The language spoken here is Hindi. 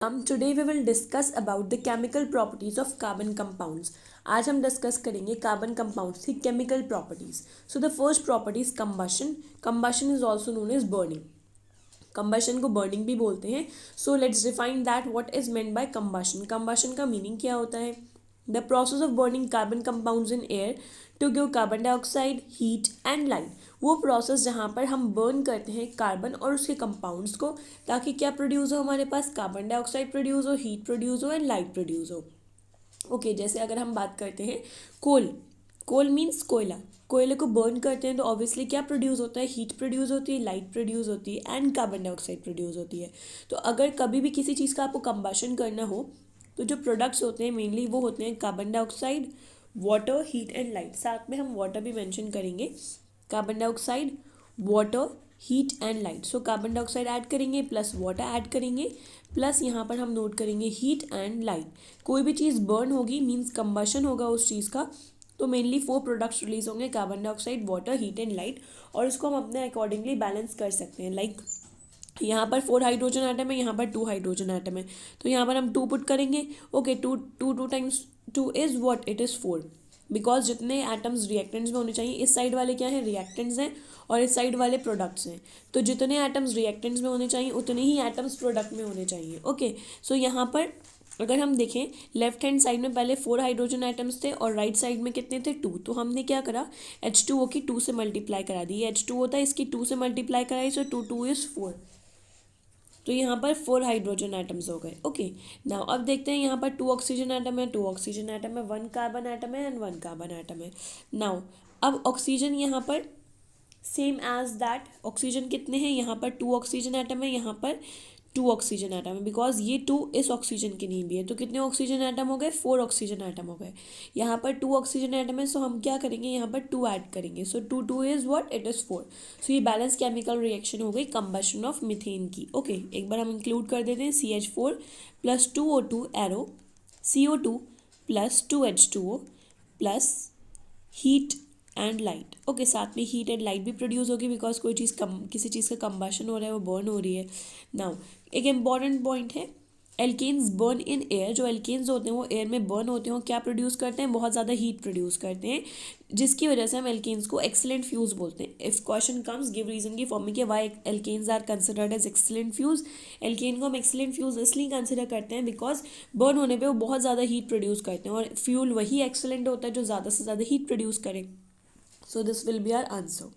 Today we will discuss about the chemical properties of carbon compounds. आज हम डिस्कस करेंगे कार्बन कंपाउंड्स की chemical properties. So the first property is combustion. Combustion is also known as burning. Combustion को बर्निंग भी बोलते हैं. So let's define that what is meant by combustion. Combustion का मीनिंग क्या होता है? The process of burning carbon compounds in air to give carbon dioxide, heat and light. वो प्रोसेस जहाँ पर हम बर्न करते हैं कार्बन और उसके कंपाउंड्स को, ताकि क्या प्रोड्यूस हो हमारे पास? कार्बन डाइऑक्साइड प्रोड्यूस हो, हीट प्रोड्यूस हो एंड लाइट प्रोड्यूस हो. ओके, जैसे अगर हम बात करते हैं कोल. कोल मीन्स कोयला. कोयले को बर्न करते हैं तो ऑब्वियसली क्या प्रोड्यूस होता है? हीट प्रोड्यूस होती है, लाइट प्रोड्यूस होती है एंड कार्बन डाइऑक्साइड प्रोड्यूस होती है. तो अगर कभी भी किसी चीज़ का आपको कंबशन करना हो तो जो प्रोडक्ट्स होते हैं मेनली वो होते हैं carbon dioxide, water, heat and light. साथ में हम वाटर भी मेंशन करेंगे. Carbon dioxide, water, heat and light. So carbon dioxide add करेंगे प्लस वाटर ऐड करेंगे प्लस यहाँ पर हम नोट करेंगे हीट एंड लाइट. कोई भी चीज़ बर्न होगी मीन्स कंबशन होगा उस चीज़ का, तो मेनली 4 प्रोडक्ट्स रिलीज होंगे, carbon dioxide, water, heat and light. और इसको हम अपने अकॉर्डिंगली बैलेंस कर सकते हैं. लाइक यहाँ पर 4 हाइड्रोजन आटम है, यहाँ पर 2 हाइड्रोजन आटम है, तो यहाँ पर हम 2 पुट करेंगे. Okay, 2 times 2 is what? It is 4. Because जितने एटम्स रिएक्टेंट्स में होने चाहिए, इस साइड वाले क्या हैं? रिएक्टेंट्स हैं और इस साइड वाले प्रोडक्ट्स हैं. तो जितने एटम्स रिएक्टेंट्स में होने चाहिए उतने ही एटम्स प्रोडक्ट में होने चाहिए. ओके, सो यहाँ पर अगर हम देखें लेफ्ट हैंड साइड में पहले 4 हाइड्रोजन आइटम्स थे और राइट साइड में कितने थे? 2. तो हमने क्या करा? H2O की 2 से मल्टीप्लाई करा दी. ये H2 होता है, इसकी 2 से मल्टीप्लाई कराई, सो 2 इज़ 4. तो यहाँ पर 4 हाइड्रोजन एटम्स हो गए. ओके, नाउ अब देखते हैं यहाँ पर 2 ऑक्सीजन एटम है, 2 ऑक्सीजन एटम है, 1 कार्बन एटम है एंड 1 कार्बन एटम है. नाउ अब ऑक्सीजन यहाँ पर सेम एज दैट. ऑक्सीजन कितने हैं? यहाँ पर 2 ऑक्सीजन एटम है, यहाँ पर 2 ऑक्सीजन एटम है. बिकॉज ये 2 इस ऑक्सीजन की नहीं भी है, तो कितने ऑक्सीजन एटम हो गए? 4 ऑक्सीजन एटम हो गए. यहाँ पर 2 ऑक्सीजन एटम है, सो हम क्या करेंगे? यहाँ पर 2 ऐड करेंगे. सो 2 इज़ व्हाट? It is 4. सो ये बैलेंस केमिकल रिएक्शन हो गई कंबशन ऑफ मीथेन की. ओके, एक बार हम इंक्लूड कर देते हैं. CH4 plus 2O2 arrow, CO2 plus 2H2O plus heat and light. Okay, साथ में हीट एंड लाइट भी प्रोड्यूस होगी बिकॉज कोई चीज़ किसी चीज़ का कंबशन हो रहा है, वो बर्न हो रही है. नाउ एक इम्पॉर्टेंट पॉइंट है, एल्केन्स बर्न इन एयर. जो एल्केन्स होते हैं वो एयर में बर्न होते हैं, क्या प्रोड्यूस करते हैं? बहुत ज़्यादा हीट प्रोड्यूस करते हैं, जिसकी वजह से हम एल्केन्स को एक्सीलेंट फ्यूज बोलते हैं. If question comes, give reason की फॉर्म में कि why alkanes are considered as excellent fuels. Alkane को हम एक्सीलेंट फ्यूज इसलिए कंसिडर करते हैं बिकॉज बर्न होने पर वो बहुत ज़्यादा हीट प्रोड्यूस करते हैं और फ्यूल वही एक्सीलेंट होता है जो ज़्यादा से ज़्यादा हीट प्रोड्यूस करे. So this will be our answer.